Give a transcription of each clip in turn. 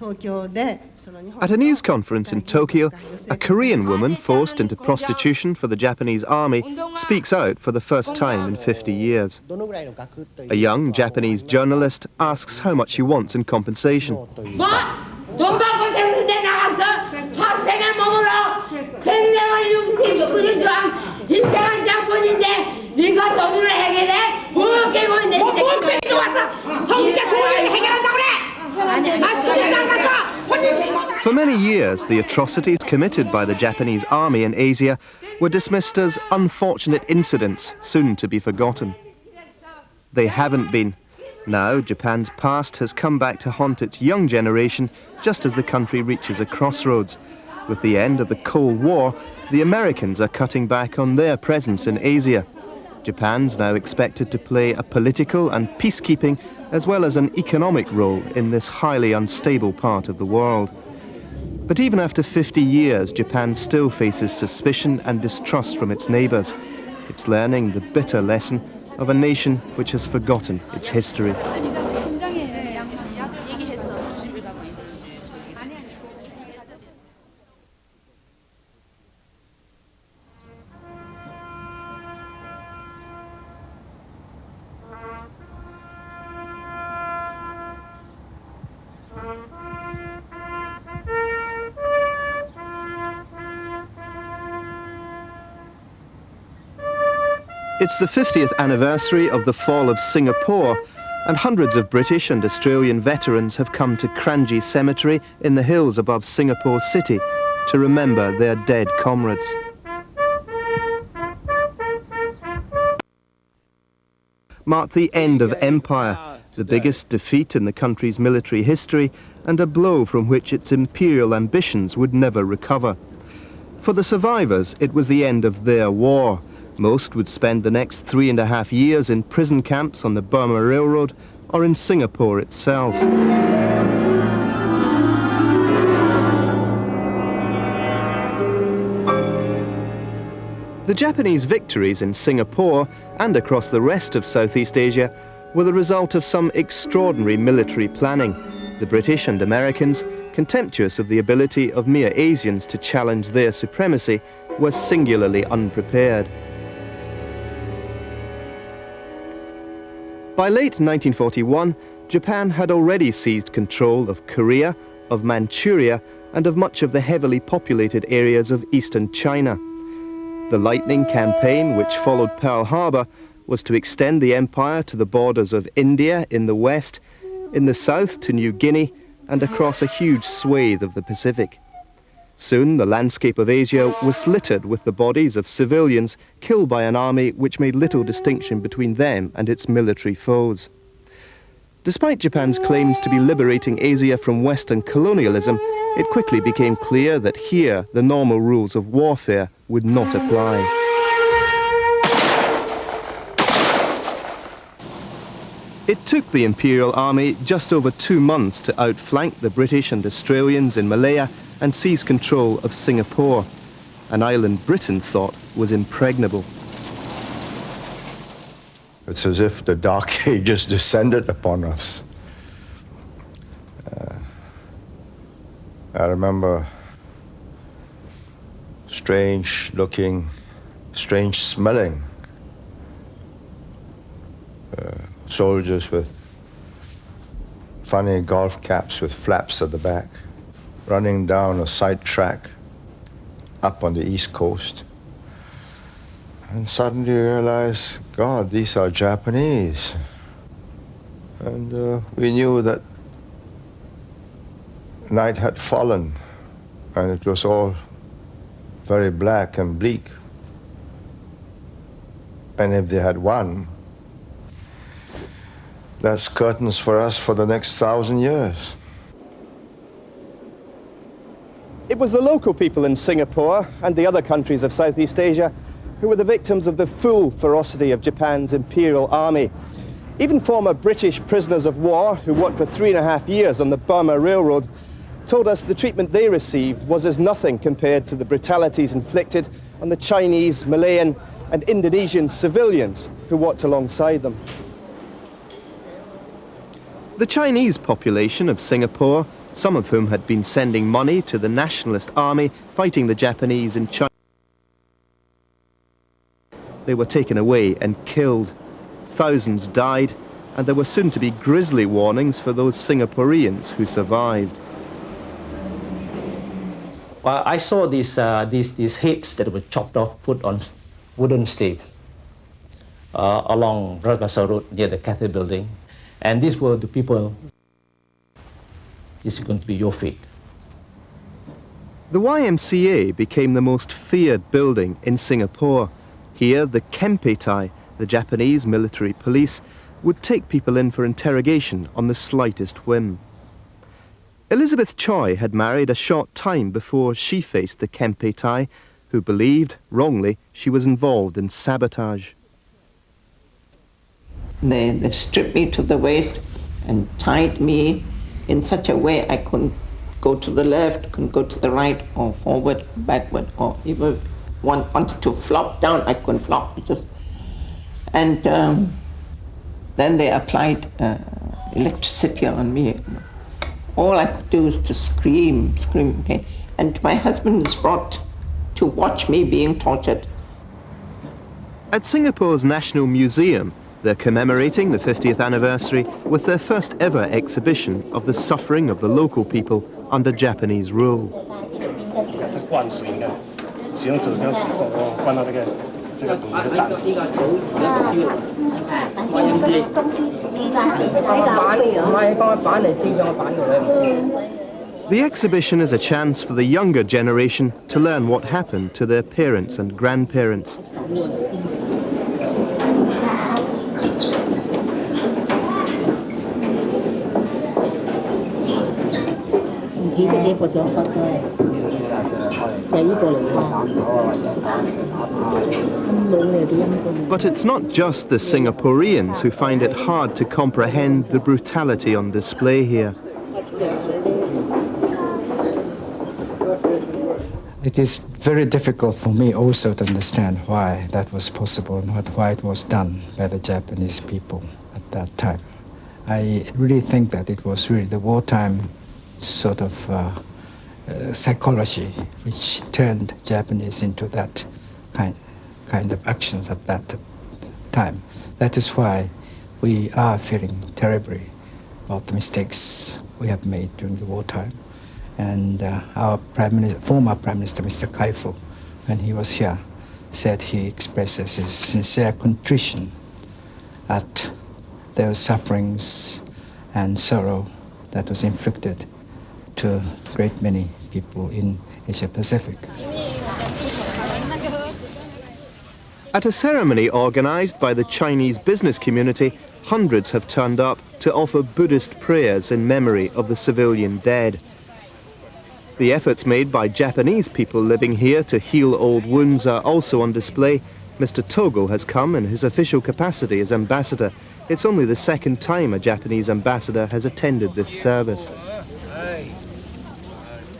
At a news conference in Tokyo, a Korean woman forced into prostitution for the Japanese army speaks out for the first time in 50 years. A young Japanese journalist asks how much she wants in compensation. For many years, the atrocities committed by the Japanese army in Asia were dismissed as unfortunate incidents, soon to be forgotten. They haven't been. Now, Japan's past has come back to haunt its young generation just as the country reaches a crossroads. With the end of the Cold War, the Americans are cutting back on their presence in Asia. Japan's now expected to play a political and peacekeeping as well as an economic role in this highly unstable part of the world. But even after 50 years, Japan still faces suspicion and distrust from its neighbours. It's learning the bitter lesson of a nation which has forgotten its history. It's the 50th anniversary of the fall of Singapore, and hundreds of British and Australian veterans have come to Kranji Cemetery in the hills above Singapore City to remember their dead comrades. Marked the end of empire, the biggest defeat in the country's military history, and a blow from which its imperial ambitions would never recover. For the survivors, it was the end of their war. Most would spend the next 3.5 years in prison camps on the Burma Railroad or in Singapore itself. The Japanese victories in Singapore and across the rest of Southeast Asia were the result of some extraordinary military planning. The British and Americans, contemptuous of the ability of mere Asians to challenge their supremacy, were singularly unprepared. By late 1941, Japan had already seized control of Korea, of Manchuria, and of much of the heavily populated areas of eastern China. The Lightning Campaign, which followed Pearl Harbor, was to extend the empire to the borders of India in the west, in the south to New Guinea, and across a huge swathe of the Pacific. Soon the landscape of Asia was littered with the bodies of civilians killed by an army which made little distinction between them and its military foes. Despite Japan's claims to be liberating Asia from Western colonialism, it quickly became clear that here the normal rules of warfare would not apply. It took the Imperial Army just over 2 months to outflank the British and Australians in Malaya and seize control of Singapore, an island Britain thought was impregnable. It's as if the Dark Ages descended upon us. I remember strange looking, strange smelling soldiers with funny golf caps with flaps at the back, running down a side track up on the East Coast. And suddenly you realize, God, these are Japanese. And we knew that night had fallen, and it was all very black and bleak. And if they had won, that's curtains for us for the next 1,000 years. It was the local people in Singapore and the other countries of Southeast Asia who were the victims of the full ferocity of Japan's Imperial Army. Even former British prisoners of war who worked for 3.5 years on the Burma Railroad told us the treatment they received was as nothing compared to the brutalities inflicted on the Chinese, Malayan and Indonesian civilians who worked alongside them. The Chinese population of Singapore some of whom had been sending money to the nationalist army fighting the Japanese in China. They were taken away and killed. Thousands died, and there were soon to be grisly warnings for those Singaporeans who survived. Well, I saw these heads that were chopped off, put on wooden stake along Rajmasa Road near the Catholic building. And these were the people, this is going to be your fate. The YMCA became the most feared building in Singapore. Here, the Kempeitai, the Japanese military police, would take people in for interrogation on the slightest whim. Elizabeth Choi had married a short time before she faced the Kempeitai, who believed, wrongly, she was involved in sabotage. They stripped me to the waist and tied me in such a way I couldn't go to the left, couldn't go to the right, or forward, backward, or even wanted to flop down, I couldn't flop. And then they applied electricity on me. All I could do was to scream. Okay? And my husband was brought to watch me being tortured. At Singapore's National Museum, they're commemorating the 50th anniversary with their first ever exhibition of the suffering of the local people under Japanese rule. The exhibition is a chance for the younger generation to learn what happened to their parents and grandparents. But it's not just the Singaporeans who find it hard to comprehend the brutality on display here. It is very difficult for me also to understand why that was possible and why it was done by the Japanese people at that time. I really think that it was really the wartime sort of psychology which turned Japanese into that kind of actions at that time. That is why we are feeling terribly about the mistakes we have made during the wartime. And our former Prime Minister, Mr. Kaifu, when he was here, said he expresses his sincere contrition at those sufferings and sorrow that was inflicted to a great many people in Asia Pacific. At a ceremony organised by the Chinese business community, hundreds have turned up to offer Buddhist prayers in memory of the civilian dead. The efforts made by Japanese people living here to heal old wounds are also on display. Mr. Togo has come in his official capacity as ambassador. It's only the second time a Japanese ambassador has attended this service.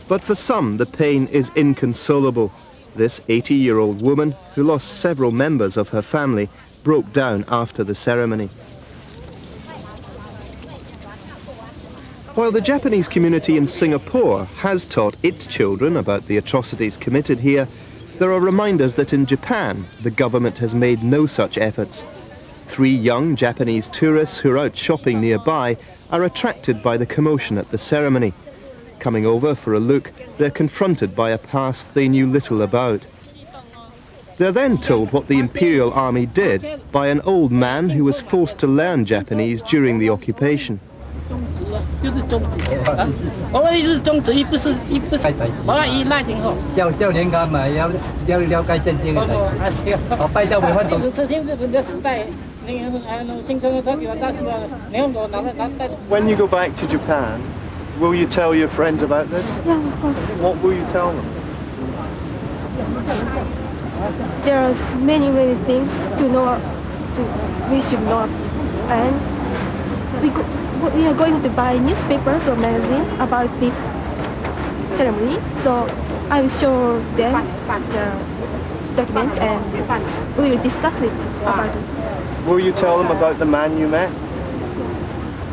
But for some, the pain is inconsolable. This 80-year-old woman, who lost several members of her family, broke down after the ceremony. While the Japanese community in Singapore has taught its children about the atrocities committed here, there are reminders that in Japan, the government has made no such efforts. 3 young Japanese tourists who are out shopping nearby are attracted by the commotion at the ceremony. Coming over for a look, they're confronted by a past they knew little about. They're then told what the Imperial Army did by an old man who was forced to learn Japanese during the occupation. When you go back to Japan, will you tell your friends about this? Yeah, of course. What will you tell them? There's many things to know, we should know, and we are going to buy newspapers or magazines about this ceremony. So I will show them the documents and we will discuss it about it. Will you tell them about the man you met? Yeah.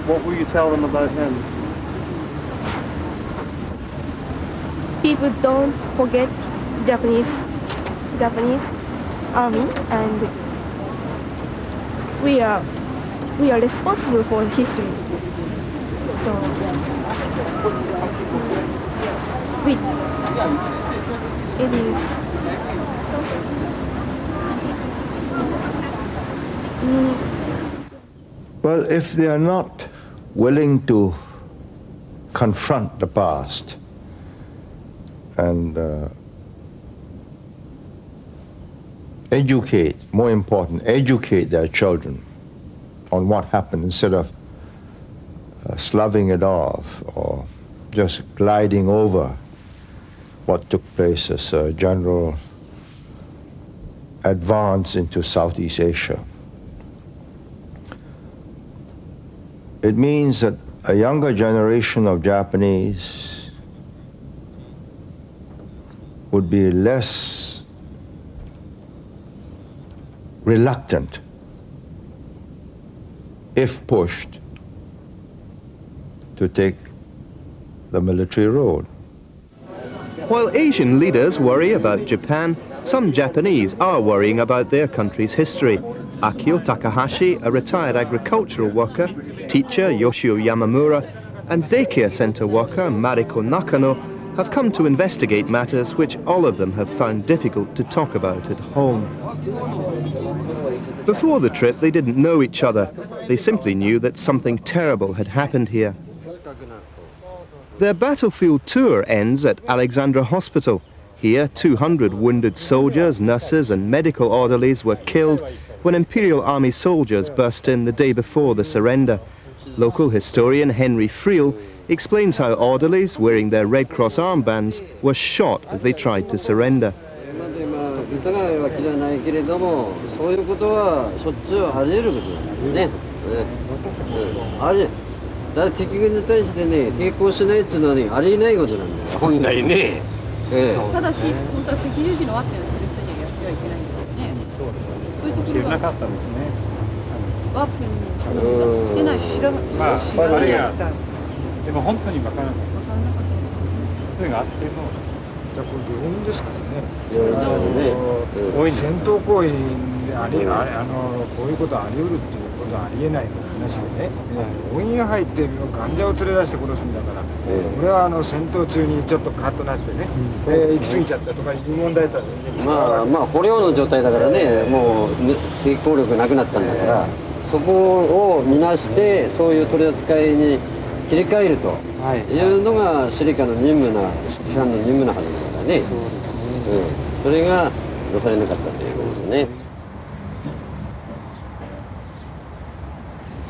What will you tell them about him? people don't forget Japanese army, and we are responsible for history. So it is. Well, if they are not willing to confront the past and educate, more important, educate their children on what happened instead of sloughing it off or just gliding over what took place as a general advance into Southeast Asia. It means that a younger generation of Japanese would be less reluctant, if pushed, to take the military road. While Asian leaders worry about Japan, some Japanese are worrying about their country's history. Akio Takahashi, a retired agricultural worker, teacher Yoshio Yamamura, and daycare center worker Mariko Nakano have come to investigate matters which all of them have found difficult to talk about at home. Before the trip, they didn't know each other. They simply knew that something terrible had happened here. Their battlefield tour ends at Alexandra Hospital. Here, 200 wounded soldiers, nurses and medical orderlies were killed when Imperial Army soldiers burst in the day before the surrender. Local historian Henry Friel explains how orderlies wearing their Red Cross armbands were shot as they tried to surrender.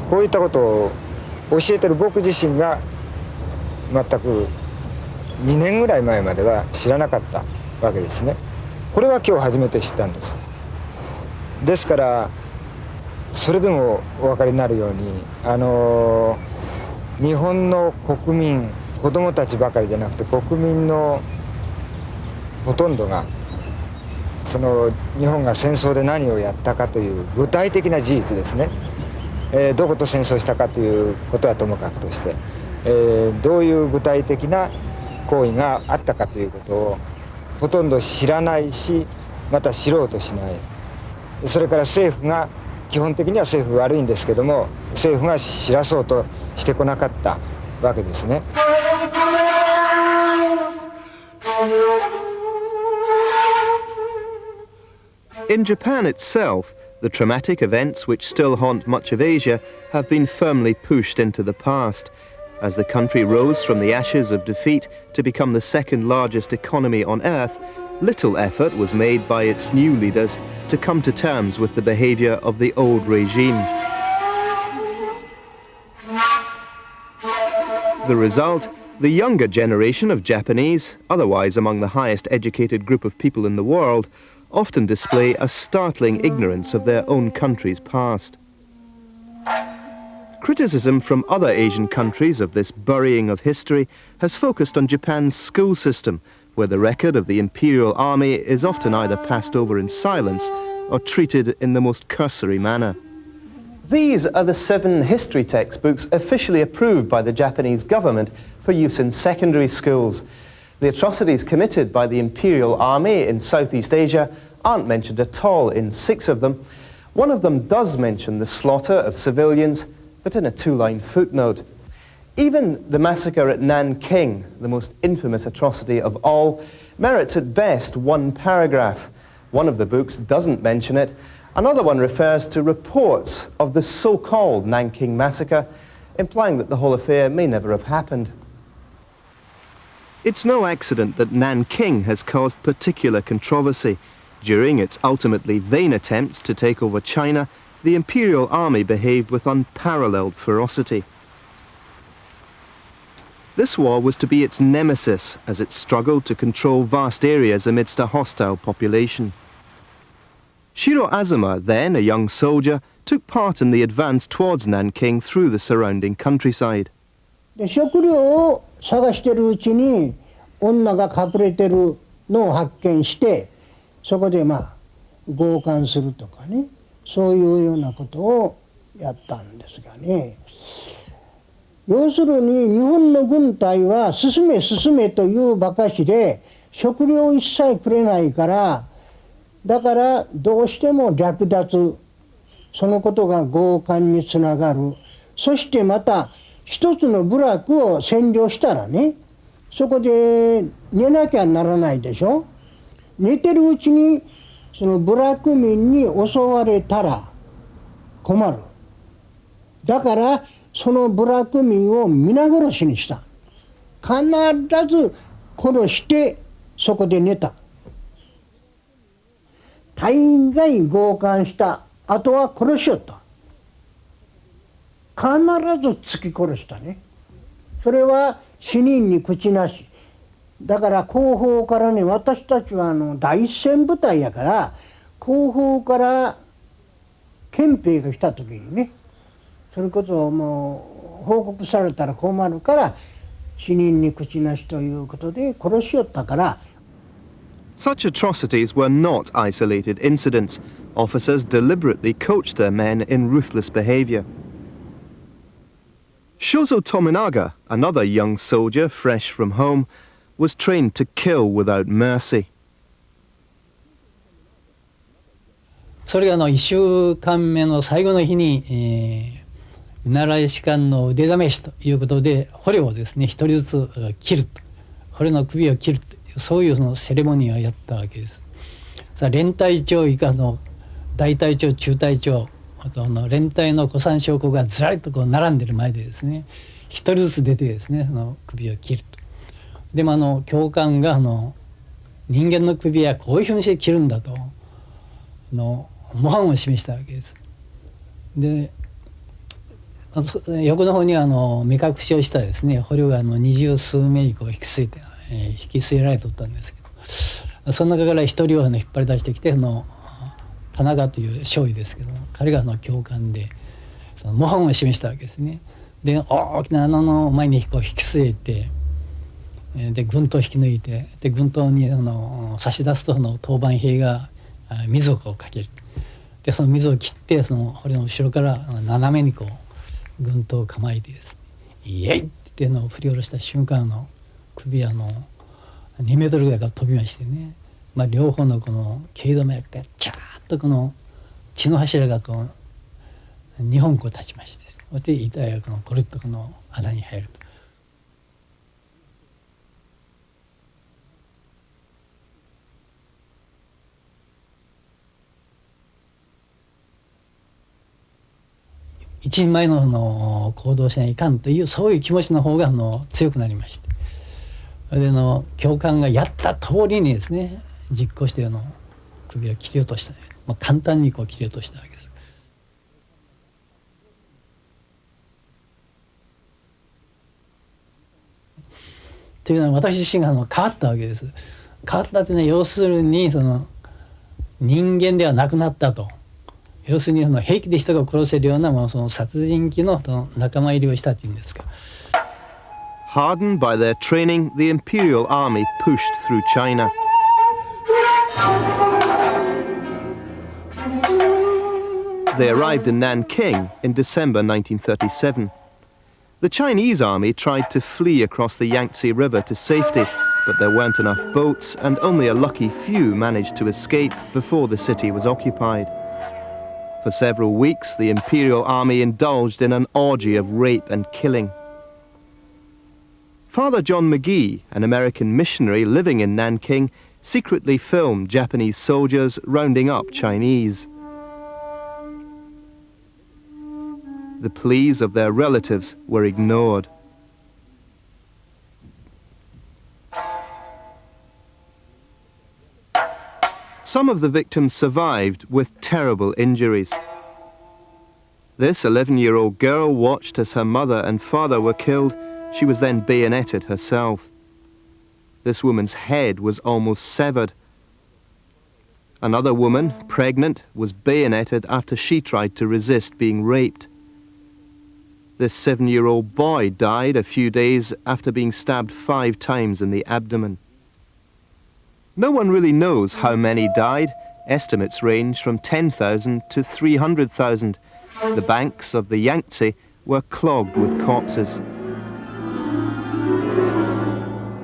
こういったことを教えてる僕自身が全く2年ぐらい前までは知らなかったわけですね。これは今日初めて知ったんです。ですからそれでもお分かりになるように日本の国民子どもたちばかりじゃなくて国民のほとんどがその日本が戦争で何をやったかという具体的な事実ですね。どこと戦争したかということはともかくとして、どういう具体的な行為があったかということをほとんど知らないし、また知ろうとしない。それから政府が基本的には政府悪いんですけども、政府が知らそうとしてこなかったわけですね。In Japan itself, the traumatic events which still haunt much of Asia have been firmly pushed into the past. As the country rose from the ashes of defeat to become the second largest economy on earth, little effort was made by its new leaders to come to terms with the behavior of the old regime. The result, the younger generation of Japanese, otherwise among the highest educated group of people in the world, often display a startling ignorance of their own country's past. Criticism from other Asian countries of this burying of history has focused on Japan's school system, where the record of the Imperial Army is often either passed over in silence or treated in the most cursory manner. These are the 7 history textbooks officially approved by the Japanese government for use in secondary schools. The atrocities committed by the Imperial Army in Southeast Asia aren't mentioned at all in 6 of them. One of them does mention the slaughter of civilians, but in a 2-line footnote. Even the massacre at Nanking, the most infamous atrocity of all, merits at best 1 paragraph. One of the books doesn't mention it. Another one refers to reports of the so-called Nanking Massacre, implying that the whole affair may never have happened. It's no accident that Nanking has caused particular controversy. During its ultimately vain attempts to take over China, the Imperial Army behaved with unparalleled ferocity. This war was to be its nemesis as it struggled to control vast areas amidst a hostile population. Shiro Azuma, then a young soldier, took part in the advance towards Nanking through the surrounding countryside. で食料を探してるうちに女が隠れてるのを発見してそこで強姦するとかねそういうようなことをやったんですがね要するに日本の軍隊は進め進めというばかしで食料一切くれないからだからどうしても略奪そのことが強姦につながるそしてまた一つの部落を占領したらねそこで寝なきゃならないでしょ寝てるうちにその部落民に襲われたら困るだからその部落民を皆殺しにした必ず殺してそこで寝た大概強姦したあとは殺しよった必ず突き殺したねそれは死人に口なしだから後方からね私たちは第一線部隊やから後方から憲兵が来た時にねそれこそもう報告されたら困るから死人に口なしということで殺しよったから Such atrocities were not isolated incidents. Officers deliberately coached their men in ruthless behavior. Shozo Tominaga, another young soldier fresh from home, was trained to kill without mercy. それが1週間目の最後の日に、見習い士官の腕試しということで捕虜をですね一人ずつ切ると捕虜の首を切るというそういうそのセレモニーをやったわけです。さあ連隊長以下の大隊長中隊長あと連隊の古参将校がずらりとこう並んでる前でですね一人ずつ出てですねその首を切ると。でも教官が人間の首はこういうふうにして切るんだと模範を示したわけです。で横の方には目隠しをしたですね捕虜が20数名以降引き据えられとったんですけどその中から一人を引っ張り出してきて田中という少尉ですけど彼が教官でその模範を示したわけですね。で大きな穴の前に引き据えてで軍刀を引き抜いてで軍刀に差し出すと当番兵が水をかける。でその水を切ってその捕虜の後ろから斜めに軍刀を構えてですねイエイって振り下ろした瞬間首は2メートルぐらいから飛びましてね、両方の頸止めがチャーッと血の柱が2本立ちましてで遺体がコルッと穴に入ると。一人前の行動しないかんというそういう気持ちの方が強くなりましてで教官がやった通りにですね実行して首を切り落とした、簡単に切り落としたわけです。というのは私自身が変わったわけです。変わったというのは要するに人間ではなくなったと。要するに平気で人が殺せるようなその殺人鬼の仲間入りをしたっていうんですか。Hardened by their training, the Imperial Army pushed through China. They arrived in Nanking in December 1937. The Chinese army tried to flee across the Yangtze River to safety, but there weren't enough boats, and only a lucky few managed to escape before the city was occupied. For several weeks, the Imperial Army indulged in an orgy of rape and killing. Father John McGee, an American missionary living in Nanking, secretly filmed Japanese soldiers rounding up Chinese. The pleas of their relatives were ignored. Some of the victims survived with terrible injuries. This 11-year-old girl watched as her mother and father were killed. She was then bayoneted herself. This woman's head was almost severed. Another woman, pregnant, was bayoneted after she tried to resist being raped. This 7-year-old boy died a few days after being stabbed 5 times in the abdomen. No one really knows how many died. Estimates range from 10,000 to 300,000. The banks of the Yangtze were clogged with corpses.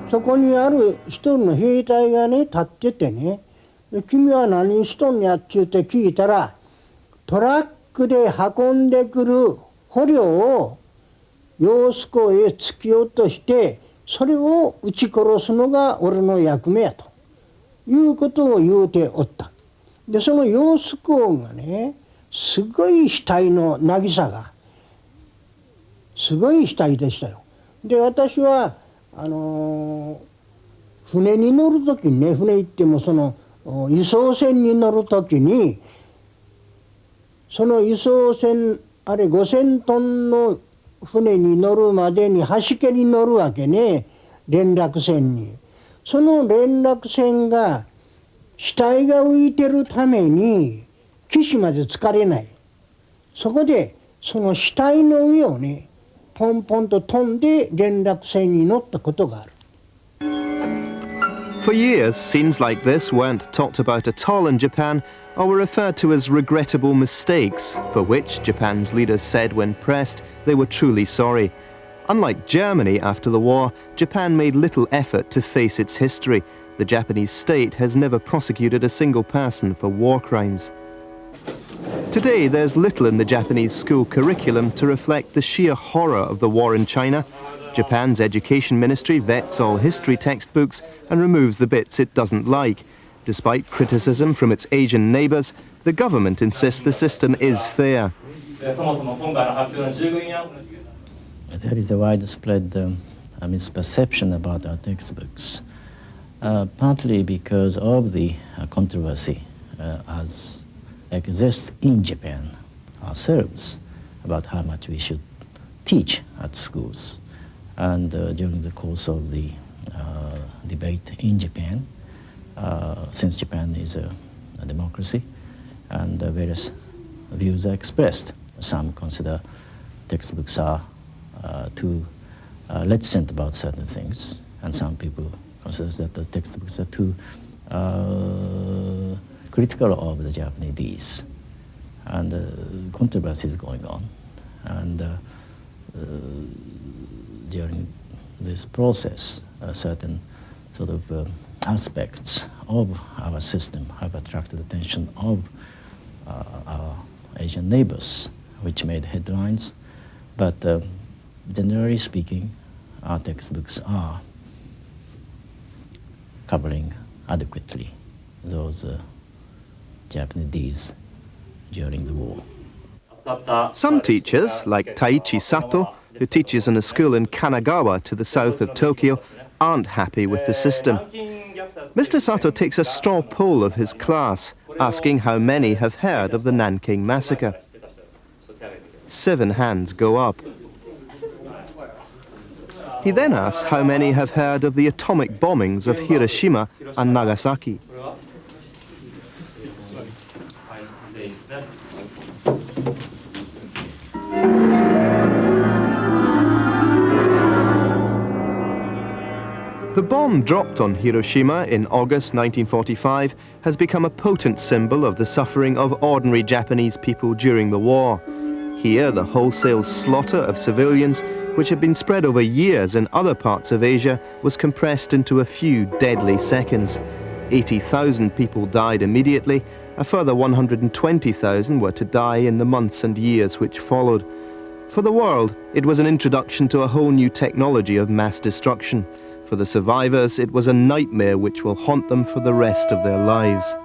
そこにある一人の兵隊がね立っててね、君は何しとんやっちゅうて聞いたら、トラックで運んでくる捕虜を揚子湖へ突き落として、それを撃ち殺すのが俺の役目やということを言うておった。でその揚子湖がね、すごい死体の渚がすごい死体でしたよ。で私は船に乗る時にね、船行ってもその輸送船に乗る時に、その輸送船あれ5000トンの船に乗るまでに端家に乗るわけね、連絡船に。その連絡船が死体が浮いてるために岸まで浸かれない。そこでその死体の上をねポンポンと飛んで連絡船に乗ったことがある。For years, scenes like this weren't talked about at all in Japan, or were referred to as regrettable mistakes, for which Japan's leaders said when pressed they were truly sorry. Unlike Germany after the war, Japan made little effort to face its history. The Japanese state has never prosecuted a single person for war crimes. Today, there's little in the Japanese school curriculum to reflect the sheer horror of the war in China. Japan's education ministry vets all history textbooks and removes the bits it doesn't like. Despite criticism from its Asian neighbours, the government insists the system is fair. There is a widespread misperception about our textbooks, partly because of the controversy as exists in Japan ourselves about how much we should teach at schools. And during the course of the debate in Japan, since Japan is a democracy, and various views are expressed. Some consider textbooks are too reticent about certain things, and some people consider that the textbooks are too critical of the Japanese, and controversy is going on. And during this process, certain sort of aspects of our system have attracted the attention of our Asian neighbors, which made headlines. But generally speaking, our textbooks are covering adequately those Japanese during the war. Some teachers, like Taichi Sato, who teaches in a school in Kanagawa to the south of Tokyo, aren't happy with the system. Mr. Sato takes a straw poll of his class, asking how many have heard of the Nanking Massacre. 7 hands go up. He then asks how many have heard of the atomic bombings of Hiroshima and Nagasaki. The bomb dropped on Hiroshima in August 1945 has become a potent symbol of the suffering of ordinary Japanese people during the war. Here, the wholesale slaughter of civilians which had been spread over years in other parts of Asia, was compressed into a few deadly seconds. 80,000 people died immediately. A further 120,000 were to die in the months and years which followed. For the world, it was an introduction to a whole new technology of mass destruction. For the survivors, it was a nightmare which will haunt them for the rest of their lives.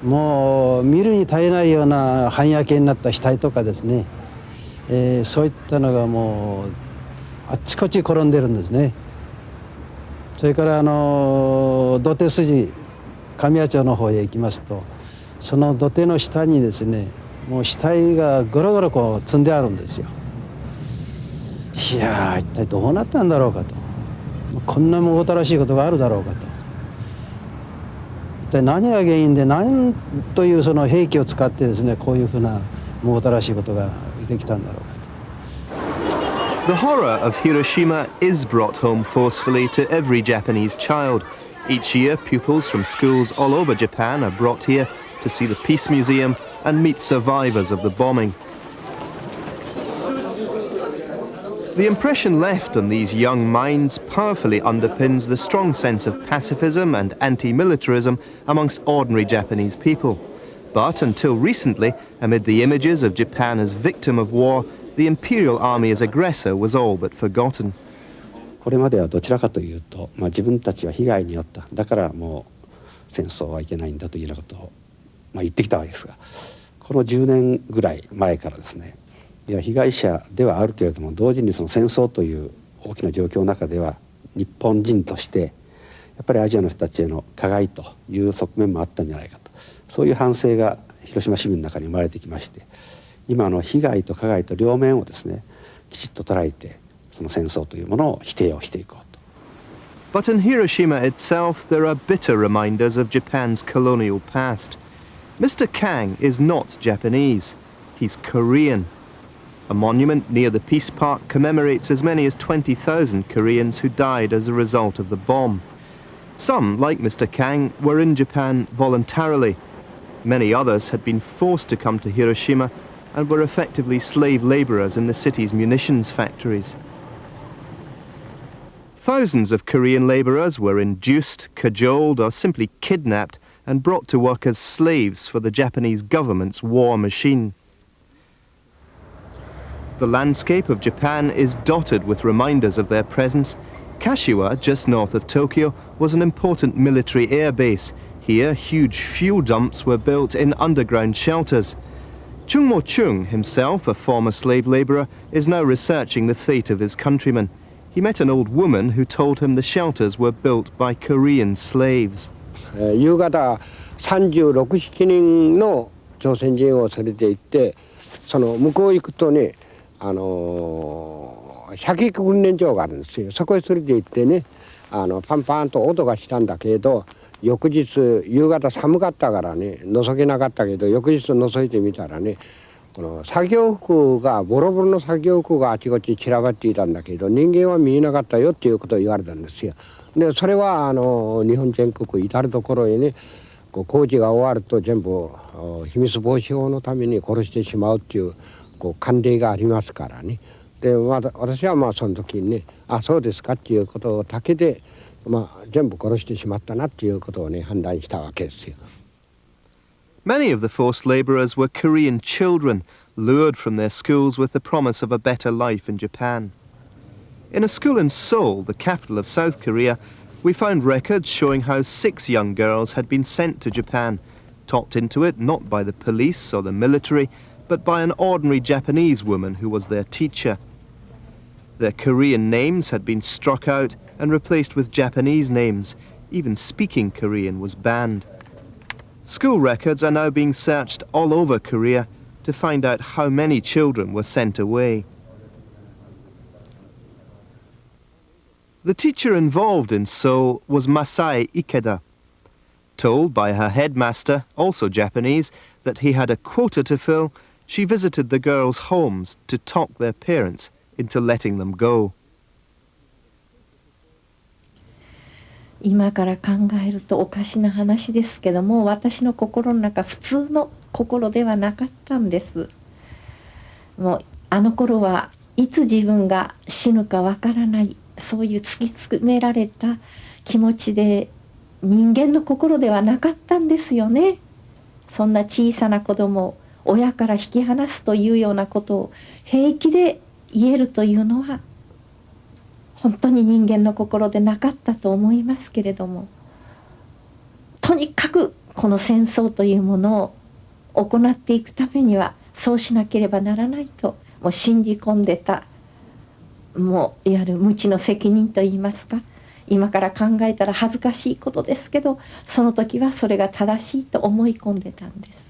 もう見るに耐えないような半焼けになった死体とかですね、そういったのがもうあっちこっち転んでるんですね。それから土手筋神谷町の方へ行きますと、その土手の下にですね、もう死体がゴロゴロこう積んであるんですよ。いやー、一体どうなったんだろうかと、こんなむごたらしいことがあるだろうかと、一体何が原因で何というその兵器を使ってですね、こういうふうなむごたらしいことができたんだろうかと。The horror of Hiroshima is brought home forcefully to every Japanese child. Each year, pupils from schools all over Japan are brought here to see the Peace Museum and meet survivors of the bombing. The impression left on these young minds powerfully underpins the strong sense of pacifism and anti-militarism amongst ordinary Japanese people. But until recently, amid the images of Japan as victim of war, the imperial army as aggressor was all but forgotten. これまではどちらかというと、自分たちは被害に遭った、だからもう戦争はいけないんだというようなことを、言ってきたわけですが、この10年ぐらい前からですね、いや被害者ではあるけれども、同時にその戦争という大きな状況の中では日本人としてやっぱりアジアの人たちへの加害という側面もあったんじゃないかと、そういう反省が広島市民の中に生まれてきまして、今の被害と加害と両面をですね、きちっと捉えてその戦争というものを否定をしていこうと。But in Hiroshima itself, there are bitter reminders of Japan's colonial past. Mr. Kang is not Japanese. He's Korean. A monument near the Peace Park commemorates as many as 20,000 Koreans who died as a result of the bomb. Some, like Mr. Kang, were in Japan voluntarily. Many others had been forced to come to Hiroshima and were effectively slave labourers in the city's munitions factories. Thousands of Korean labourers were induced, cajoled or simply kidnapped and brought to work as slaves for the Japanese government's war machine. The landscape of Japan is dotted with reminders of their presence. Kashiwa, just north of Tokyo, was an important military air base. Here, huge fuel dumps were built in underground shelters. Chung Mo-chung, himself a former slave labourer, is now researching the fate of his countrymen. He met an old woman who told him the shelters were built by Korean slaves. 夕方36、7人の朝鮮人を連れて行って、その向こう行くとね、射撃訓練場があるんですよ。そこへ連れて行ってね、パンパンと音がしたんだけど、翌日夕方寒かったからね覗けなかったけど、翌日覗いてみたらね、この作業服がボロボロの作業服があちこち散らばっていたんだけど、人間は見えなかったよっていうことを言われたんですよ。でそれは日本全国至る所へね、工事が終わると全部秘密防止法のために殺してしまうっていう慣例がありますからね。で私はその時にね、あそうですかっていうことだけで、全部殺してしまったなっていうことをね判断したわけですよ。Many of the forced labourers were Korean children, lured from their schools with the promise of a better life in Japan. In a school in Seoul, the capital of South Korea, we found records showing how 6 young girls had been sent to Japan, talked into it not by the police or the military, but by an ordinary Japanese woman who was their teacher. Their Korean names had been struck out and replaced with Japanese names. Even speaking Korean was banned. School records are now being searched all over Korea to find out how many children were sent away. The teacher involved in Seoul was Masai Ikeda. Told by her headmaster, also Japanese, that he had a quota to fill, she visited the girls' homes to talk their parents into letting them go. 今から考えるとおかしな話ですけども、私の心の中普通の心ではなかったんです。もうあの頃はいつ自分が死ぬかわからない、そういう突き詰められた気持ちで、人間の心ではなかったんですよね。そんな小さな子供を親から引き離すというようなことを平気で言えるというのは本当に人間の心でなかったと思いますけれども、とにかくこの戦争というものを行っていくためにはそうしなければならないともう信じ込んでた、もういわゆる無知の責任といいますか、今から考えたら恥ずかしいことですけど、その時はそれが正しいと思い込んでたんです。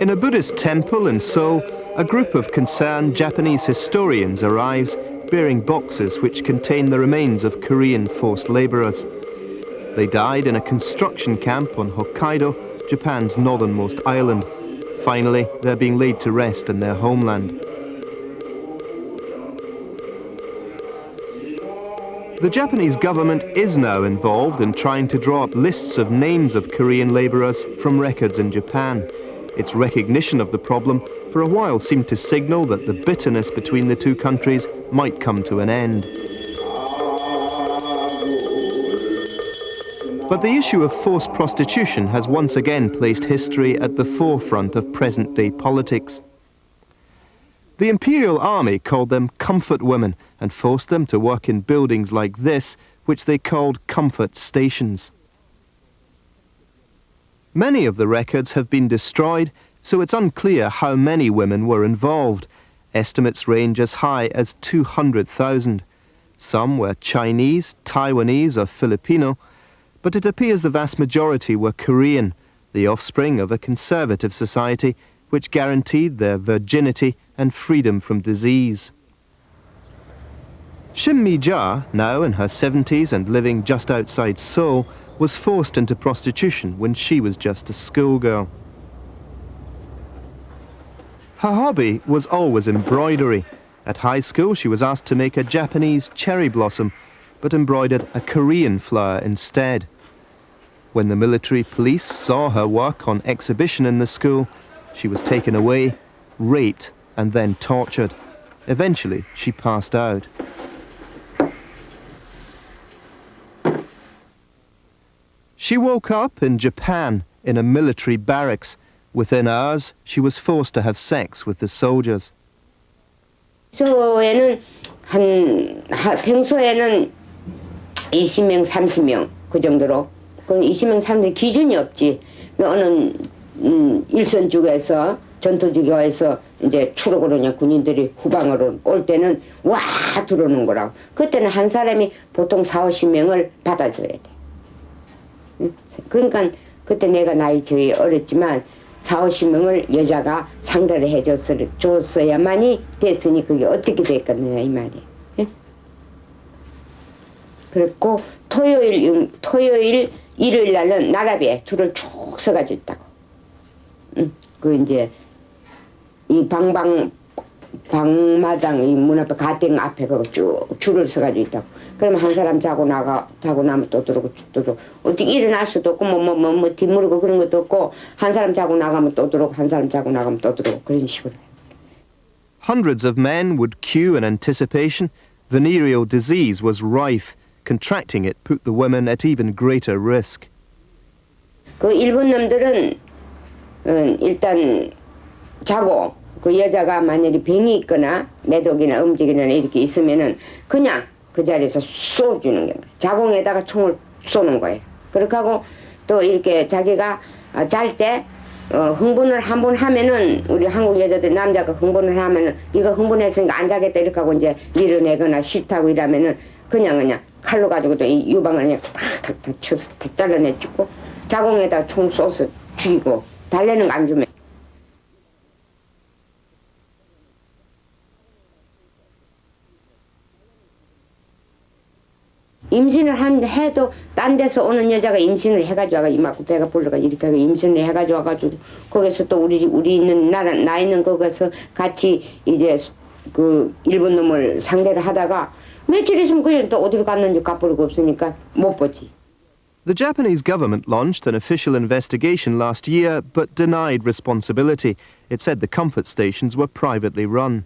In a Buddhist temple in Seoul, a group of concerned Japanese historians arrives bearing boxes which contain the remains of Korean forced labourers. They died in a construction camp on Hokkaido, Japan's northernmost island. Finally, they're being laid to rest in their homeland. The Japanese government is now involved in trying to draw up lists of names of Korean labourers from records in Japan. Its recognition of the problem for a while seemed to signal that the bitterness between the two countries might come to an end. But the issue of forced prostitution has once again placed history at the forefront of present-day politics. The Imperial Army called them comfort women and forced them to work in buildings like this, which they called comfort stations. Many of the records have been destroyed, so it's unclear how many women were involved. Estimates range as high as 200,000. Some were Chinese, Taiwanese or Filipino, but it appears the vast majority were Korean, the offspring of a conservative society which guaranteed their virginity and freedom from disease. Shim Mi-ja, now in her 70s and living just outside Seoul, was forced into prostitution when she was just a schoolgirl. Her hobby was always embroidery. At high school, she was asked to make a Japanese cherry blossom, but embroidered a Korean flower instead. When the military police saw her work on exhibition in the school, she was taken away, raped, and then tortured. Eventually, she passed out. She woke up in Japan in a military barracks. Within hours, she was forced to have sex with the soldiers. 평소에는 평소에는 20명, 30명 그 정도로. 그 20명, 30명 기준이 없지. 어느 일선주에서 전투지구에서 이제 추락으로 그냥 군인들이 후방으로 올 때는 와 들어오는 거라고. 그때는 한 사람이 보통 40, 50명을 받아줘야 돼. 그러니까 그때 내가 나이 저희 어렸지만 40, 50명을 여자가 상대를 해줬어야만이 됐으니 그게 어떻게 됐겠느냐 이 말이에요. 예? 그랬고 토요일 일요일 날은 나라비에 줄을 쭉 서가지고 있다고. 그 이제 이 방마당 이 문 앞에 가땡 앞에 그거 쭉 줄을 서가지고 있다고. 그러면 한 사람 자고 나면 또 들어오고 어떻게 일어날 수도 없고 뭐 뒷무르고 그런 것도 없고 한 사람 자고 나가면 또 들어오고 한 사람 자고 나가면 또 들어오고 그런 식으로. Hundreds of men would queue in anticipation. Venereal disease was rife. Contracting it put the women at even greater risk. 그 일본 놈들은 일단 자고 그 여자가 만약에 병이 있거나 매독이나 음직이나 이렇게 있으면은 그냥 그 자리에서 쏘주는 거예요. 자궁에다가 총을 쏘는 거예요. 그렇게 하고 또 이렇게 자기가 잘 때 흥분을 한 번 하면은 우리 한국 여자들 남자가 흥분을 하면은 이거 흥분했으니까 안 자겠다 이렇게 하고 이제 밀어내거나 싫다고 이러면은 그냥 칼로 가지고도 이 유방을 그냥 탁탁탁 쳐서 다 잘라내찍고 자궁에다 총 쏘서 죽이고 달래는 거 안 주면. 임신을 해도 딴 데서 오는 여자가 임신을 해가지고 와가 이만큼 배가 불러가 이렇게 하고 임신을 해가지고 와가지고 거기서 또 우리 있는 나 있는 거기서 같이 이제 그 일본 놈을 상대를 하다가 며칠 있으면 그냥 또 어디로 갔는지 가버리고 없으니까 못 보지. The Japanese government launched an official investigation last year but denied responsibility. It said the comfort stations were privately run.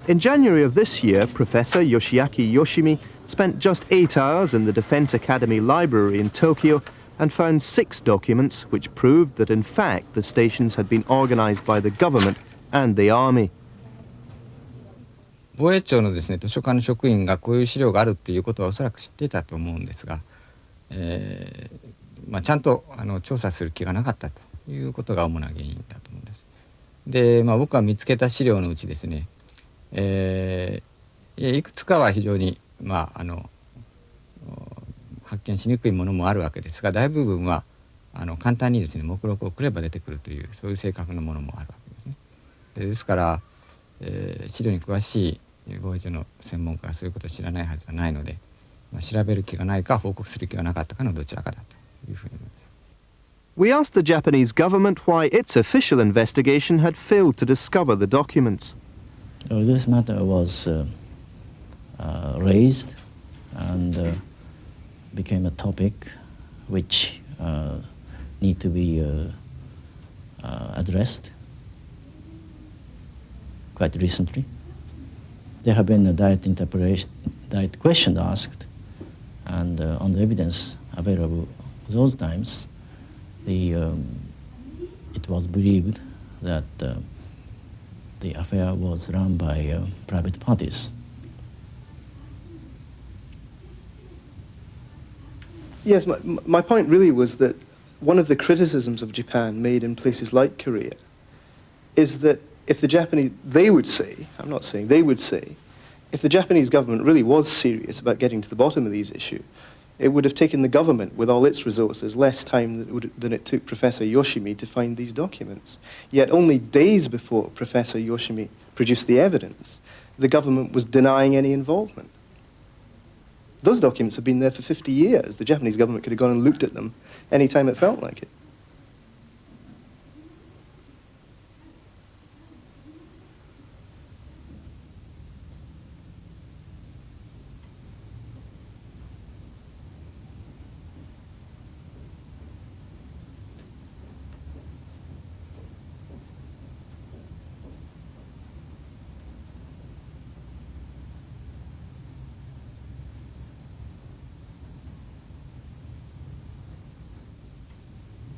In January of this year, Professor Yoshiaki Yoshimi spent just 8 hours in the Defense Academy Library in Tokyo and found 6 documents which proved that in fact the stations had been organized by the government and the army. 防衛庁のですね図書館の職員がこういう資料があるっていうことはおそらく知っていたと思うんですが、ちゃんと調査する気がなかったということが主な原因だと思うんです。で、僕が見つけた資料のうちですね、いくつかは非常に発見しにくいものもあるわけですが、大部分は簡単にですね目録を送れば出てくるというそういう性格のものもあるわけですね。ですから、資料に詳しい防衛庁の専門家はそういうことを知らないはずはないので、調べる気がないか報告する気がなかったかのどちらかだというふうに思います。We asked the Japanese government why its official investigation had failed to discover the documents. This matter was raised and became a topic which need to be addressed quite recently. There have been a direct question asked, and on the evidence available those times, it was believed that the affair was run by private parties. Yes, my point really was that one of the criticisms of Japan made in places like Korea is that if the Japanese, they would say, I'm not saying, they would say, if the Japanese government really was serious about getting to the bottom of these issues, it would have taken the government, with all its resources, less time than it took Professor Yoshimi to find these documents. Yet only days before Professor Yoshimi produced the evidence, the government was denying any involvement. Those documents have been there for 50 years. The Japanese government could have gone and looked at them any time it felt like it.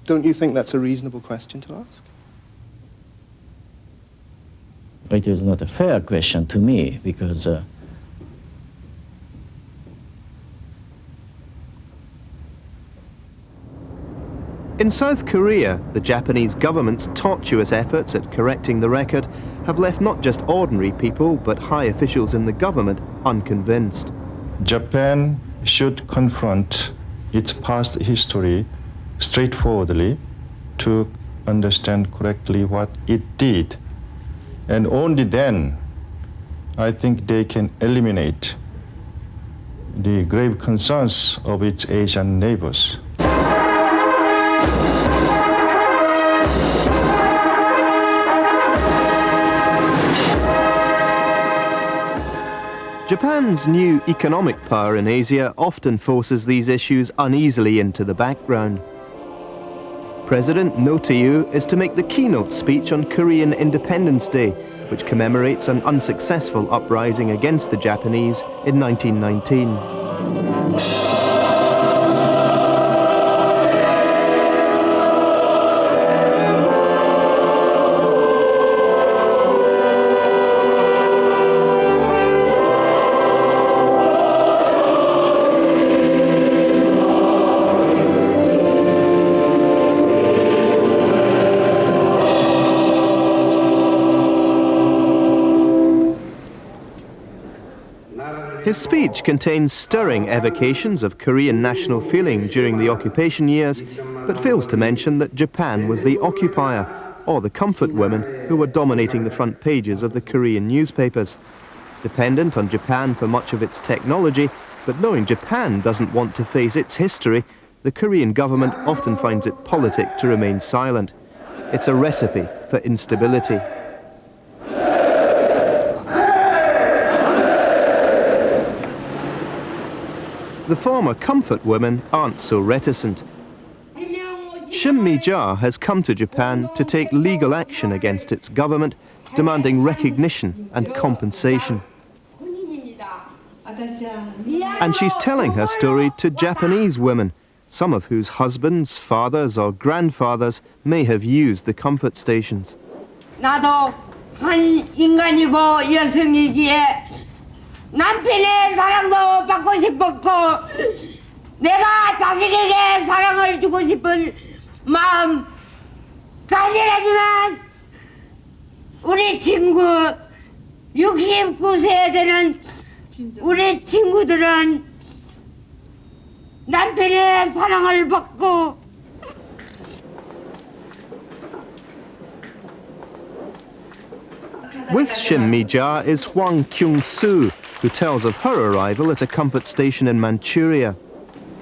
Don't you think that's a reasonable question to ask? It is not a fair question to me because in South Korea, the Japanese government's tortuous efforts at correcting the record have left not just ordinary people but high officials in the government unconvinced. Japan should confront its past history straightforwardly to understand correctly what it did. And only then, I think they can eliminate the grave concerns of its Asian neighbors. Japan's new economic power in Asia often forces these issues uneasily into the background. President No-Teiyu is to make the keynote speech on Korean Independence Day, which commemorates an unsuccessful uprising against the Japanese in 1919. His speech contains stirring evocations of Korean national feeling during the occupation years, but fails to mention that Japan was the occupier, or the comfort women who were dominating the front pages of the Korean newspapers. Dependent on Japan for much of its technology, but knowing Japan doesn't want to face its history, the Korean government often finds it politic to remain silent. It's a recipe for instability. The former comfort women aren't so reticent. Shin Mi-ja has come to Japan to take legal action against its government, demanding recognition and compensation. And she's telling her story to Japanese women, some of whose husbands, fathers or grandfathers may have used the comfort stations. 나도 한 인간이고 여성이기에 남편의 사랑도 받고 싶었고 내가 자식에게 사랑을 주고 싶은 마음 간절하지만 우리 친구 69세 되는 우리 친구들은 남편의 사랑을 받고 With Shin Mi-ja is Hwang Kyung-soo, who tells of her arrival at a comfort station in Manchuria.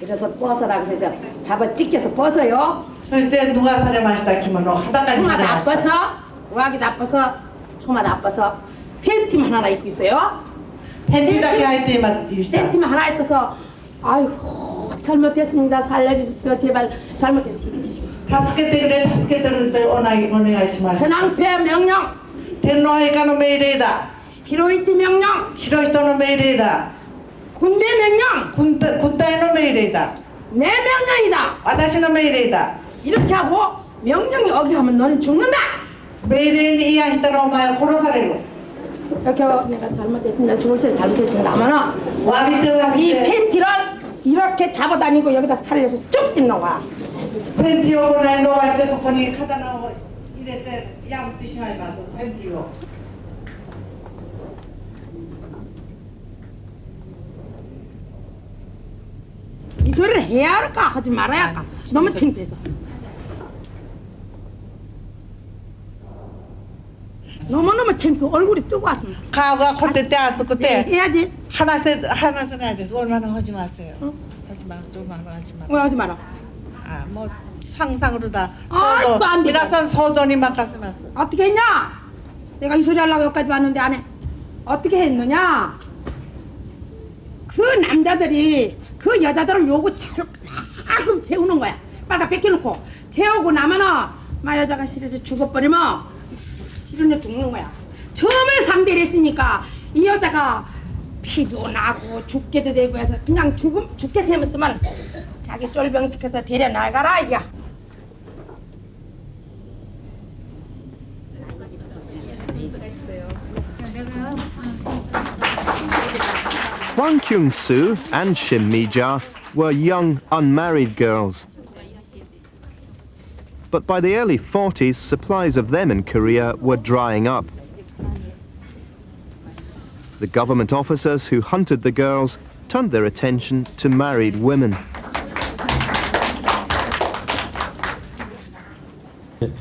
그래서 벗어라 그래서 잡아 찢겨서 벗어요. 절대 누가 사람하시다 키면 하다까지 총알 나빠서 와기 나빠서 총알 나빠서 팬티만 하나 입고 있어요. 팬티밖에 할 때만 팬티만 하나 있어서 아이고 잘못했습니다. 살려주십시오. 제발 잘못했습니다. 助けてくれ助けてくれお願いします。 전황폐 명령. 天皇陛下の命令だ。 히로이치 명령. 広人の命令だ。 군대 명령. 軍隊の命令だ。 내 명령이다. 私の命令だ。 이렇게 하고 명령이 어기하면 너는 죽는다. 命令に違反したらお前は殺される。 이렇게 내가 잘못했습니다. 죽을 때 잘못했습니다만은 이 팬티 팬티를 이렇게 잡아다니고 여기다 살려서 쭉 찢는 거야. ペンティをこない伸ばしてそこに刀を入れて破ってしまいます。ペンティを。 이 소리를 해야 할까 하지 말아야 할까. 너무 창피해서. 너무너무 창피 얼굴이 뜨고 왔습니다. 가오가 콧대 때 아츠고 때 해야지. 하나씩 해야 돼. 얼마나 하지 마세요. 하지 마. 좀만 하지 마. 왜 하지 마라. 아, 뭐 상상으로 다 아이고, 안 돼. 이라선 소전이 막았으면서. 어떻게 했냐? 내가 이 소리 하려고 여기까지 왔는데 안 해. 어떻게 했느냐? 그 남자들이 그 여자들을 요구 차근차근 재우는 거야. 빨리 뺏겨놓고 재우고 나면은 마 여자가 싫어서 죽어버리면 싫은데 죽는 거야. 처음에 상대를 했으니까 이 여자가 피도 나고 죽게도 되고 해서 그냥 죽게 세면서만 자기 쫄병시켜서 데려나가라 이게. Hwang Kyung-soo and Shin Mi-ja were young, unmarried girls. But by the early 40s, supplies of them in Korea were drying up. The government officers who hunted the girls turned their attention to married women.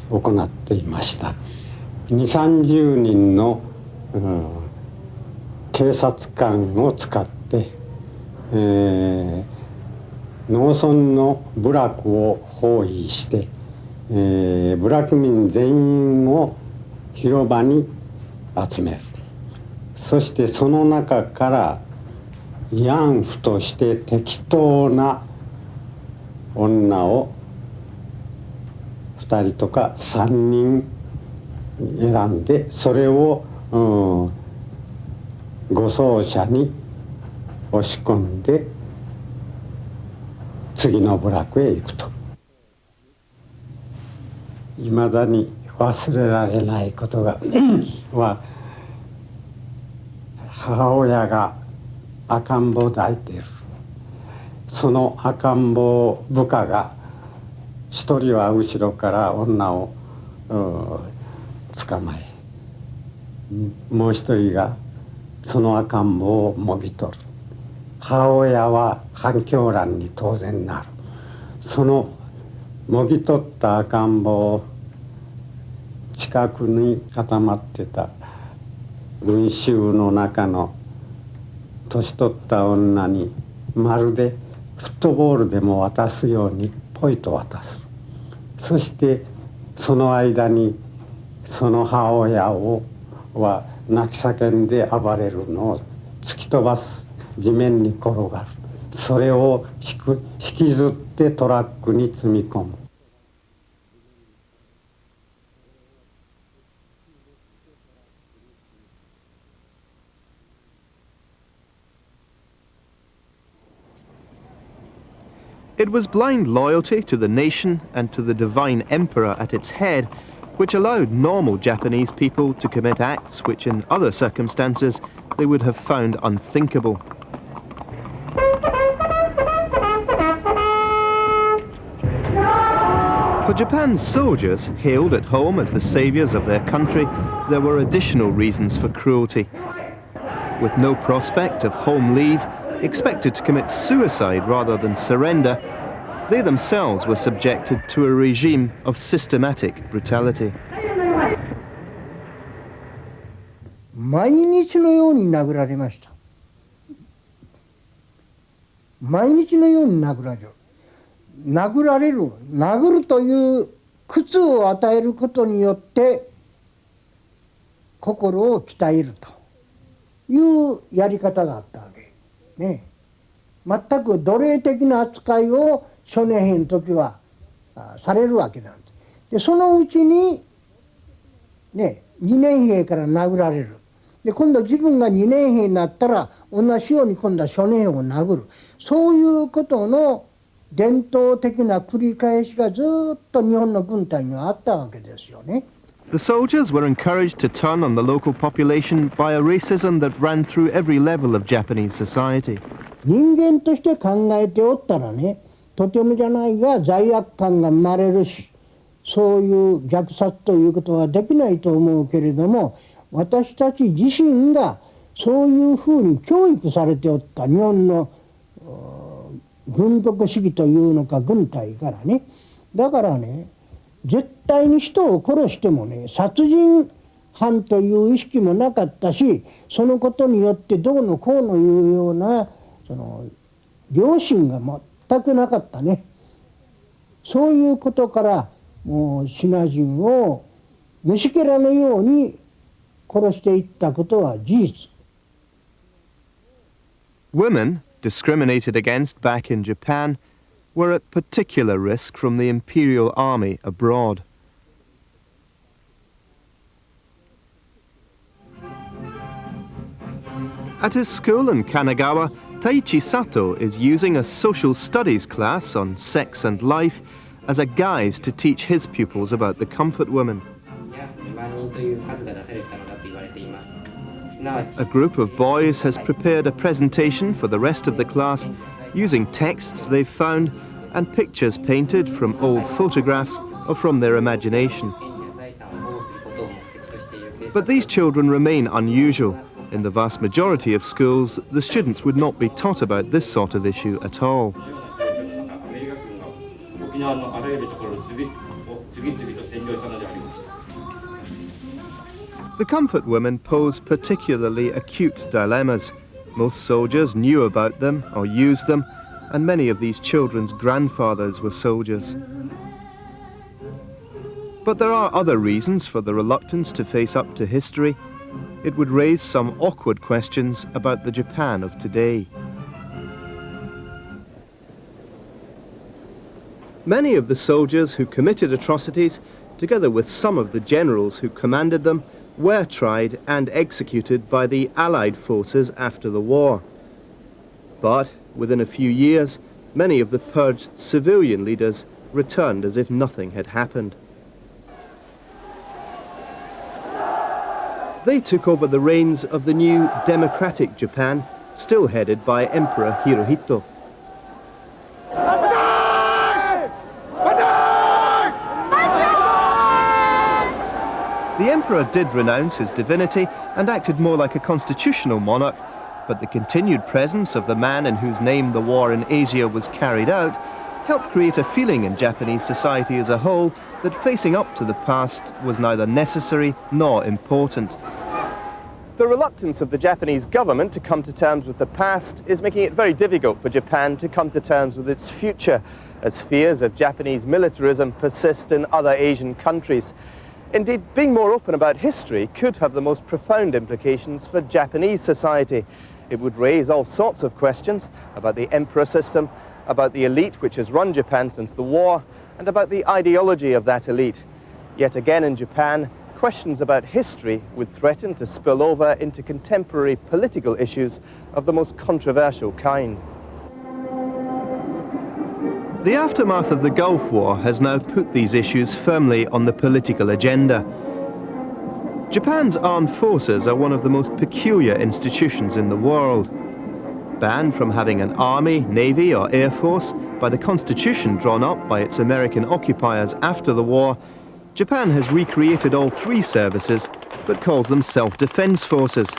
行っていました。20-30人の、警察官を使って、農村の部落を包囲して、部落民全員を広場に集める。そしてその中から慰安婦として適当な女を2人とか3人選んでそれを護送車に押し込んで次の部落へ行くと。いまだに忘れられないことがは母親が赤ん坊を抱いている。その赤ん坊部下が一人は後ろから女を捕まえもう一人がその赤ん坊をもぎ取る。母親は反響欄に当然なる。そのもぎ取った赤ん坊を近くに固まってた群衆の中の年取った女にまるでフットボールでも渡すようにポイと渡す。そしてその間にその母親は泣き叫んで暴れるのを突き飛ばす。地面に転がる。それを引きずってトラックに積み込む。It was blind loyalty to the nation and to the divine emperor at its head which allowed normal Japanese people to commit acts which in other circumstances they would have found unthinkable. For Japan's soldiers, hailed at home as the saviors of their country, there were additional reasons for cruelty. With no prospect of home leave, expected to commit suicide rather than surrender, they themselves were subjected to a regime of systematic brutality. 毎日のように殴られました。毎日のように殴られる。殴るという苦痛を与えることによって心を鍛えるというやり方があったわけね。全く奴隷的な扱いを少年兵の時はされるわけなんです。でそのうちにね2年兵から殴られる。で今度自分が2年兵になったら同じように今度は少年兵を殴る。そういうことの伝統的な繰り返しがずっと日本の軍隊にはあったわけですよね。The soldiers were encouraged to turn on the local population by a racism that ran through every level of Japanese society. 人間として考えておったらね、とてもじゃないが罪悪感が生まれるし、そういう虐殺ということはできないと思うけれども、私たち自身がそういうふうに教育されておった日本の軍国主義というのか軍隊からね。だからね、絶対に人を殺してもね殺人犯という意識もなかったし、そのことによってどうのこうのいうようなその良心が全くなかったね。そういうことからもうシナ人を虫けらのように殺していったことは事実。Women, discriminated against back in Japan, were at particular risk from the imperial army abroad. At his school in Kanagawa, Taichi Sato is using a social studies class on sex and life as a guise to teach his pupils about the comfort women. A group of boys has prepared a presentation for the rest of the class using texts they've found and pictures painted from old photographs or from their imagination. But these children remain unusual. In the vast majority of schools, the students would not be taught about this sort of issue at all. The comfort women pose particularly acute dilemmas. Most soldiers knew about them or used them, and many of these children's grandfathers were soldiers. But there are other reasons for the reluctance to face up to history. It would raise some awkward questions about the Japan of today. Many of the soldiers who committed atrocities, together with some of the generals who commanded them, were tried and executed by the Allied forces after the war. But within a few years, many of the purged civilian leaders returned as if nothing had happened. They took over the reins of the new democratic Japan, still headed by Emperor Hirohito. The emperor did renounce his divinity and acted more like a constitutional monarch, but the continued presence of the man in whose name the war in Asia was carried out helped create a feeling in Japanese society as a whole that facing up to the past was neither necessary nor important. The reluctance of the Japanese government to come to terms with the past is making it very difficult for Japan to come to terms with its future, as fears of Japanese militarism persist in other Asian countries. Indeed, being more open about history could have the most profound implications for Japanese society. It would raise all sorts of questions about the emperor system, about the elite which has run Japan since the war, and about the ideology of that elite. Yet again in Japan, questions about history would threaten to spill over into contemporary political issues of the most controversial kind. The aftermath of the Gulf War has now put these issues firmly on the political agenda. Japan's armed forces are one of the most peculiar institutions in the world. Banned from having an army, navy or air force by the constitution drawn up by its American occupiers after the war, Japan has recreated all three services, but calls them self-defense forces.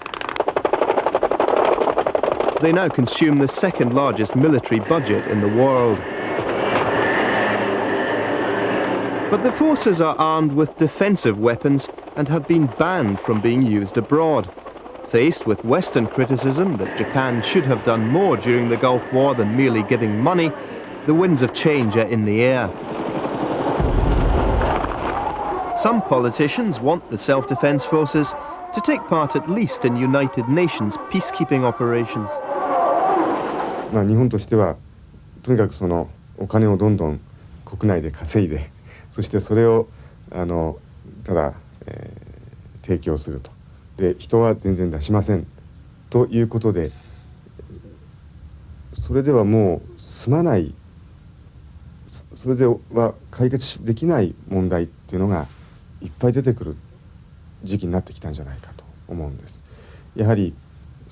They now consume the second largest military budget in the world. But the forces are armed with defensive weapons and have been banned from being used abroad. Faced with Western criticism that Japan should have done more during the Gulf War than merely giving money, the winds of change are in the air. Some politicians want the self-defense forces to take part at least in United Nations peacekeeping operations. 日本としてはとにかくそのお金をどんどん国内で稼いで、そしてそれをただ、提供すると。で人は全然出しませんということで、それではもう済まない、それでは解決できない問題っていうのがいっぱい出てくる時期になってきたんじゃないかと思うんです。やはり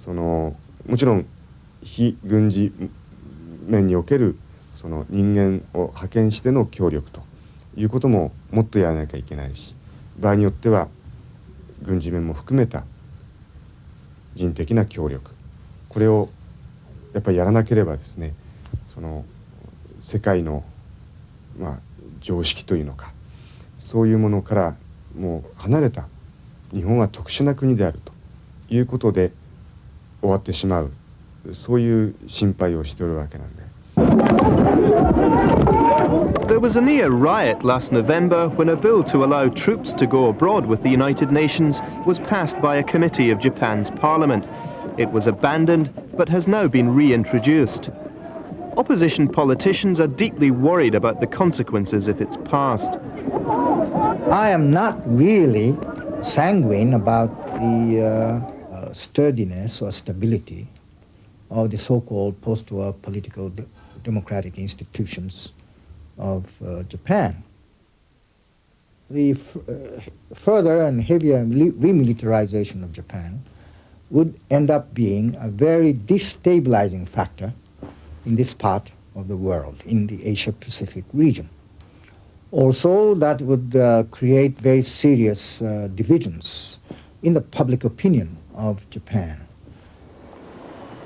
もちろん非軍事面におけるその人間を派遣しての協力ということももっとやらなきゃいけないし、場合によっては軍事面も含めた人的な協力、これをやっぱりやらなければですね、世界の常識というのか、そういうものからもう離れた日本は特殊な国であるということで終わってしまう、そういう心配をしておるわけなんで。There was a near riot last November when a bill to allow troops to go abroad with the United Nations was passed by a committee of Japan's parliament. It was abandoned but has now been reintroduced. Opposition politicians are deeply worried about the consequences if it's passed. I am not really sanguine about the sturdiness or stability of the so-called post-war political democratic institutions of Japan. The further and heavier remilitarization of Japan would end up being a very destabilizing factor in this part of the world, in the Asia-Pacific region. Also, that would create very serious divisions in the public opinion of Japan.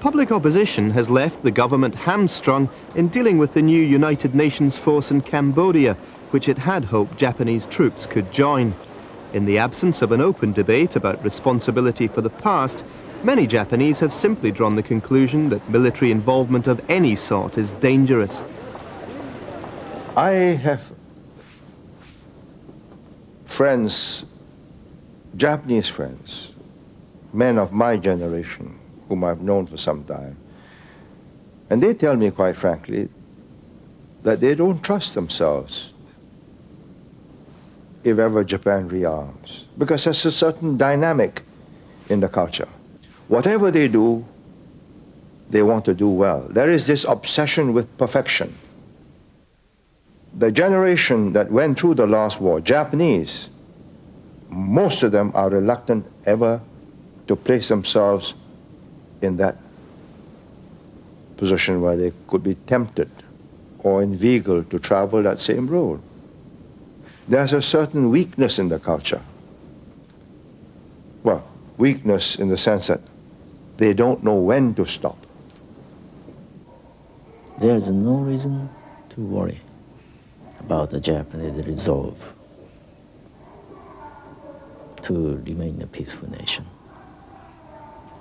Public opposition has left the government hamstrung in dealing with the new United Nations force in Cambodia, which it had hoped Japanese troops could join. In the absence of an open debate about responsibility for the past, many Japanese have simply drawn the conclusion that military involvement of any sort is dangerous. I have friends, Japanese friends, men of my generation, whom I've known for some time, and they tell me quite frankly that they don't trust themselves if ever Japan rearms, because there's a certain dynamic in the culture. Whatever they do, they want to do well. There is this obsession with perfection. The generation that went through the last war, Japanese, most of them are reluctant ever to place themselves in that position where they could be tempted or inveigled to travel that same road. There's a certain weakness in the culture. Well, weakness in the sense that they don't know when to stop. There is no reason to worry about the Japanese resolve to remain a peaceful nation.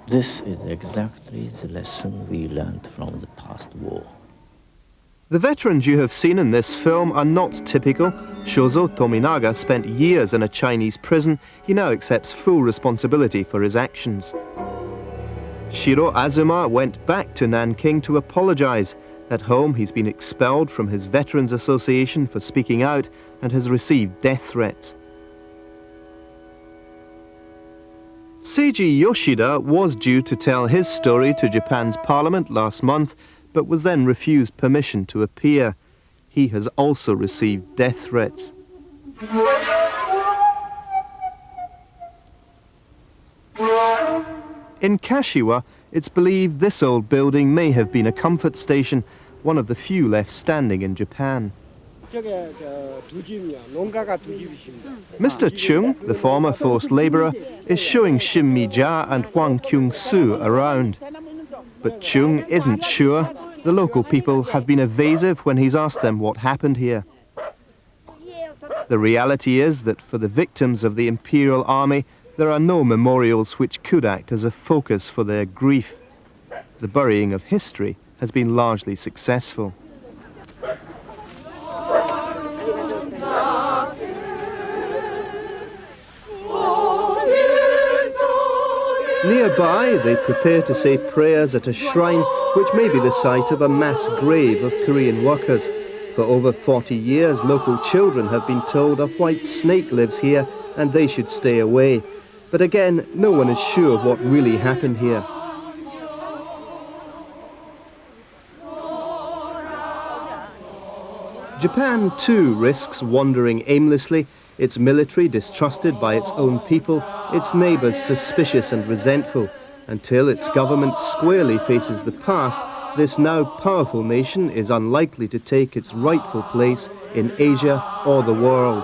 This is exactly the lesson we learned from the past war. The veterans you have seen in this film are not typical. Shozo Tominaga spent years in a Chinese prison. He now accepts full responsibility for his actions. Shiro Azuma went back to Nanking to apologize. At home, he's been expelled from his Veterans Association for speaking out and has received death threats. Seiji Yoshida was due to tell his story to Japan's parliament last month, but was then refused permission to appear. He has also received death threats. In Kashiwa, it's believed this old building may have been a comfort station, one of the few left standing in Japan. Mr. Chung, the former forced labourer, is showing Shin Mi-ja and Hwang Kyung-soo around. But Chung isn't sure. The local people have been evasive when he's asked them what happened here. The reality is that for the victims of the Imperial Army, there are no memorials which could act as a focus for their grief. The burying of history has been largely successful. Nearby, they prepare to say prayers at a shrine which may be the site of a mass grave of Korean workers. For over 40 years, local children have been told a white snake lives here and they should stay away. But again, no one is sure what really happened here. Japan too risks wandering aimlessly, its military distrusted by its own people, its neighbours suspicious and resentful. Until its government squarely faces the past, this now powerful nation is unlikely to take its rightful place in Asia or the world.